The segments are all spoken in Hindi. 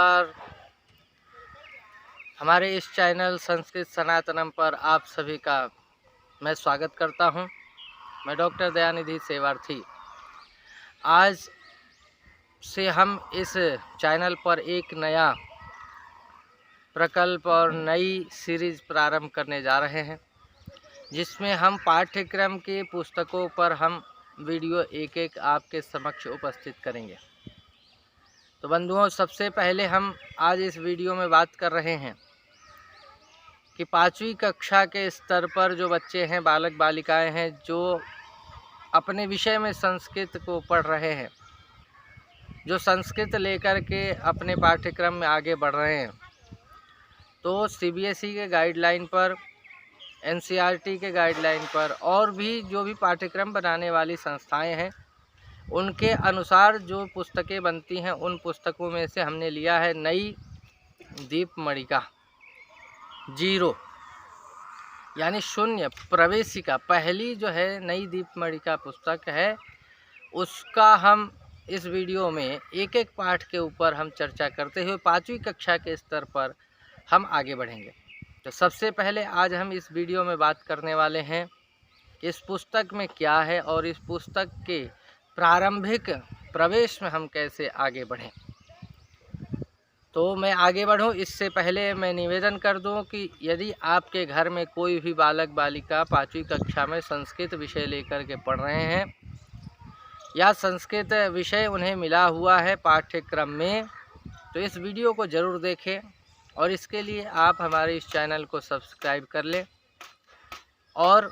नमस्कार। हमारे इस चैनल संस्कृत सनातनम पर आप सभी का मैं स्वागत करता हूं। मैं डॉक्टर दयानिधि सेवार्थी। आज से हम इस चैनल पर एक नया प्रकल्प और नई सीरीज़ प्रारंभ करने जा रहे हैं, जिसमें हम पाठ्यक्रम की पुस्तकों पर हम वीडियो एक एक आपके समक्ष उपस्थित करेंगे। तो बंधुओं, सबसे पहले हम आज इस वीडियो में बात कर रहे हैं कि 5वीं कक्षा के स्तर पर जो बच्चे हैं, बालक बालिकाएं हैं, जो अपने विषय में संस्कृत को पढ़ रहे हैं, जो संस्कृत लेकर के अपने पाठ्यक्रम में आगे बढ़ रहे हैं, तो सीबीएसई के गाइडलाइन पर, एनसीईआरटी के गाइडलाइन पर और भी जो भी पाठ्यक्रम बनाने वाली संस्थाएं हैं, उनके अनुसार जो पुस्तकें बनती हैं, उन पुस्तकों में से हमने लिया है नई दीपमणिका 0 यानी शून्य प्रवेशिका। पहली जो है नई दीपमणिका पुस्तक है, उसका हम इस वीडियो में एक एक पाठ के ऊपर हम चर्चा करते हुए 5वीं कक्षा के स्तर पर हम आगे बढ़ेंगे। तो सबसे पहले आज हम इस वीडियो में बात करने वाले हैं कि इस पुस्तक में क्या है और इस पुस्तक के प्रारंभिक प्रवेश में हम कैसे आगे बढ़ें। तो मैं आगे बढ़ूं, इससे पहले मैं निवेदन कर दूं कि यदि आपके घर में कोई भी बालक बालिका 5वीं कक्षा में संस्कृत विषय लेकर के पढ़ रहे हैं या संस्कृत विषय उन्हें मिला हुआ है पाठ्यक्रम में, तो इस वीडियो को ज़रूर देखें और इसके लिए आप हमारे इस चैनल को सब्सक्राइब कर लें और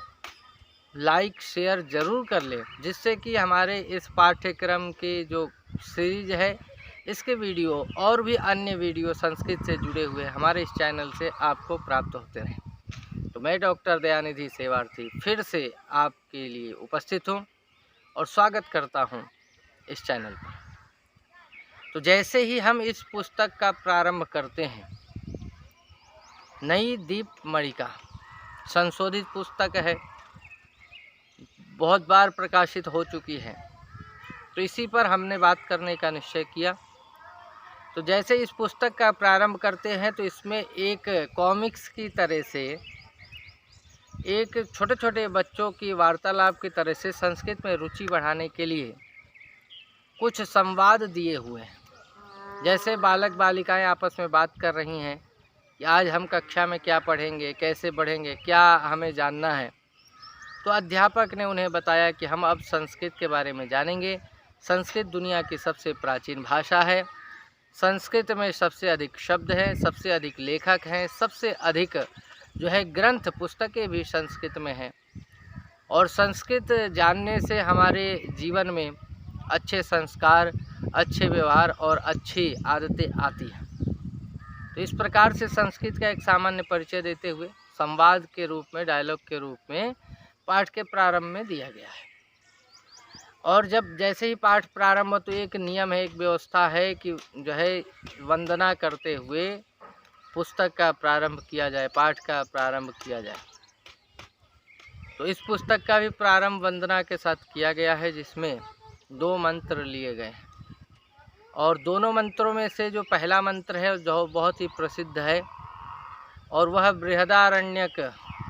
लाइक शेयर ज़रूर कर लें, जिससे कि हमारे इस पाठ्यक्रम की जो सीरीज है, इसके वीडियो और भी अन्य वीडियो संस्कृत से जुड़े हुए हमारे इस चैनल से आपको प्राप्त होते रहें। तो मैं डॉक्टर दयानिधि सेवार्थी फिर से आपके लिए उपस्थित हूँ और स्वागत करता हूँ इस चैनल पर। तो जैसे ही हम इस पुस्तक का प्रारंभ करते हैं, नई दीपमणिका संशोधित पुस्तक है, बहुत बार प्रकाशित हो चुकी है, तो इसी पर हमने बात करने का निश्चय किया। तो जैसे इस पुस्तक का प्रारंभ करते हैं, तो इसमें एक कॉमिक्स की तरह से, एक छोटे छोटे बच्चों की वार्तालाप की तरह से संस्कृत में रुचि बढ़ाने के लिए कुछ संवाद दिए हुए हैं। जैसे बालक बालिकाएं आपस में बात कर रही हैं कि आज हम कक्षा में क्या पढ़ेंगे, कैसे पढ़ेंगे, क्या हमें जानना है, तो अध्यापक ने उन्हें बताया कि हम अब संस्कृत के बारे में जानेंगे। संस्कृत दुनिया की सबसे प्राचीन भाषा है, संस्कृत में सबसे अधिक शब्द हैं, सबसे अधिक लेखक हैं, सबसे अधिक जो है ग्रंथ पुस्तकें भी संस्कृत में हैं, और संस्कृत जानने से हमारे जीवन में अच्छे संस्कार, अच्छे व्यवहार और अच्छी आदतें आती हैं। तो इस प्रकार से संस्कृत का एक सामान्य परिचय देते हुए संवाद के रूप में, डायलॉग के रूप में पाठ के प्रारंभ में दिया गया है। और जब जैसे ही पाठ प्रारंभ हो, तो एक नियम है, एक व्यवस्था है कि जो है वंदना करते हुए पुस्तक का प्रारंभ किया जाए, पाठ का प्रारंभ किया जाए। तो इस पुस्तक का भी प्रारंभ वंदना के साथ किया गया है, जिसमें 2 मंत्र लिए गए हैं, और दोनों मंत्रों में से जो पहला मंत्र है जो बहुत ही प्रसिद्ध है, और वह बृहदारण्यक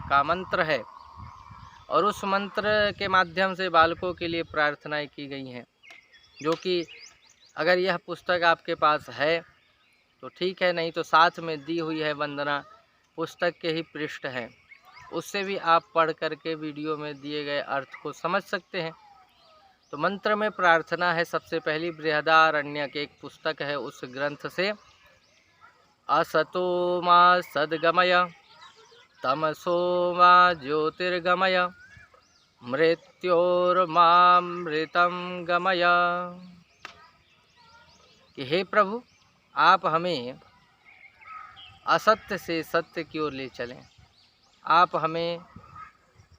का मंत्र है, और उस मंत्र के माध्यम से बालकों के लिए प्रार्थनाएं की गई हैं, जो कि अगर यह पुस्तक आपके पास है तो ठीक है, नहीं तो साथ में दी हुई है वंदना, पुस्तक के ही पृष्ठ हैं, उससे भी आप पढ़ करके वीडियो में दिए गए अर्थ को समझ सकते हैं। तो मंत्र में प्रार्थना है सबसे पहली, बृहदारण्यक एक पुस्तक है, उस ग्रंथ से, असतो मा सद्गमय तमसो मा ज्योतिर्गमय मृत्योर्मामृतं गमय। कि हे प्रभु, आप हमें असत्य से सत्य की ओर ले चलें, आप हमें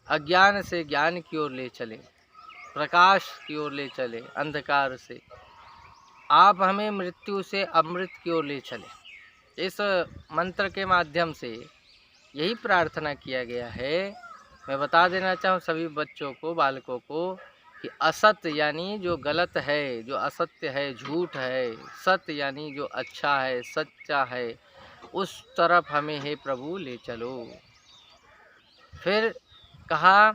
अज्ञान से ज्ञान की ओर ले चलें, प्रकाश की ओर ले चलें, अंधकार से, आप हमें मृत्यु से अमृत की ओर ले चलें। इस मंत्र के माध्यम से यही प्रार्थना किया गया है। मैं बता देना चाहूँ सभी बच्चों को, बालकों को, कि असत्य यानी जो गलत है, जो असत्य है, झूठ है, सत्य यानी जो अच्छा है, सच्चा है, उस तरफ हमें हे प्रभु ले चलो। फिर कहा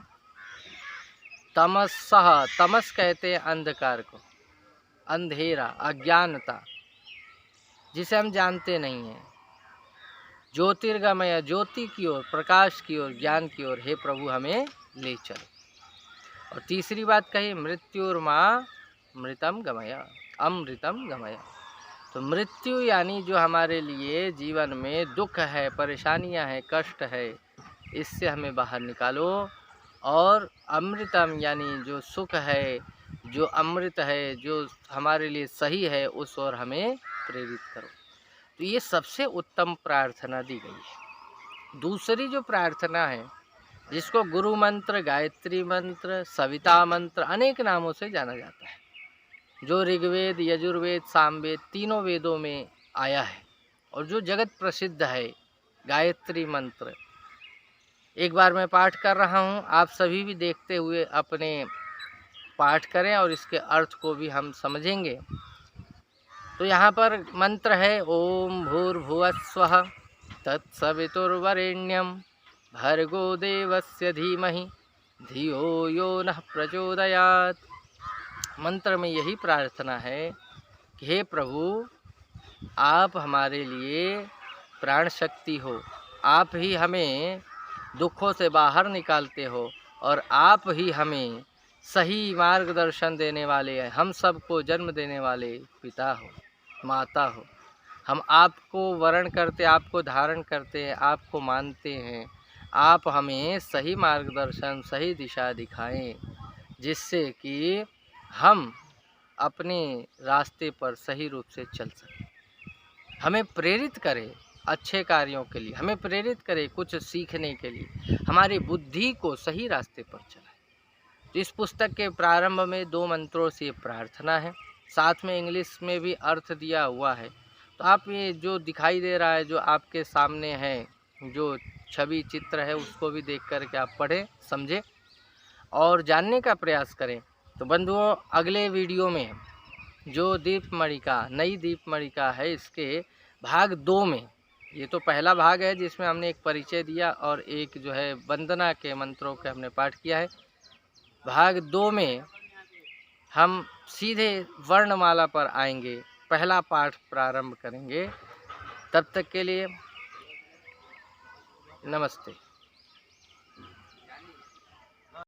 तमस्सः, तमस कहते हैं अंधकार को, अंधेरा, अज्ञानता, जिसे हम जानते नहीं हैं। ज्योतिर्गमय, ज्योति की ओर, प्रकाश की ओर, ज्ञान की ओर हे प्रभु हमें ले चलो। और तीसरी बात कही मृत्युर्मा मृतम गमय, अमृतम गमय। तो मृत्यु यानी जो हमारे लिए जीवन में दुख है, परेशानियां हैं, कष्ट है, इससे हमें बाहर निकालो। और अमृतम यानी जो सुख है, जो अमृत है, जो हमारे लिए सही है, उस ओर हमें प्रेरित करो। तो ये सबसे उत्तम प्रार्थना दी गई है। दूसरी जो प्रार्थना है, जिसको गुरु मंत्र, गायत्री मंत्र, सविता मंत्र, अनेक नामों से जाना जाता है, जो ऋग्वेद, यजुर्वेद, सामवेद तीनों वेदों में आया है और जो जगत प्रसिद्ध है, गायत्री मंत्र। एक बार मैं पाठ कर रहा हूँ, आप सभी भी देखते हुए अपने पाठ करें और इसके अर्थ को भी हम समझेंगे। तो यहाँ पर मंत्र है ओम भूर्भुवस्वः तत्सवितुर्वरेण्यं भर्गो देवस्य धीमहि धियो यो नः प्रचोदयात्। मंत्र में यही प्रार्थना है कि हे प्रभु, आप हमारे लिए प्राण शक्ति हो, आप ही हमें दुखों से बाहर निकालते हो और आप ही हमें सही मार्गदर्शन देने वाले हैं, हम सबको जन्म देने वाले पिता हो, माता हो। हम आपको वरण करते, आपको धारण करते हैं, आपको मानते हैं। आप हमें सही मार्गदर्शन, सही दिशा दिखाएं, जिससे कि हम अपने रास्ते पर सही रूप से चल सकें। हमें प्रेरित करें अच्छे कार्यों के लिए, हमें प्रेरित करें कुछ सीखने के लिए, हमारी बुद्धि को सही रास्ते पर चलाएं। तो इस पुस्तक के प्रारंभ में 2 मंत्रों से प्रार्थना है, साथ में इंग्लिश में भी अर्थ दिया हुआ है। तो आप ये जो दिखाई दे रहा है, जो आपके सामने है, जो छवि चित्र है, उसको भी देख कर के आप पढ़ें, समझें और जानने का प्रयास करें। तो बंधुओं, अगले वीडियो में जो दीपमणिका, नई दीपमणिका है, इसके भाग 2 में, ये तो पहला भाग है जिसमें हमने एक परिचय दिया और एक जो है वंदना के मंत्रों के हमने पाठ किया है। भाग 2 में हम सीधे वर्णमाला पर आएंगे, पहला पाठ प्रारंभ करेंगे। तब तक के लिए नमस्ते।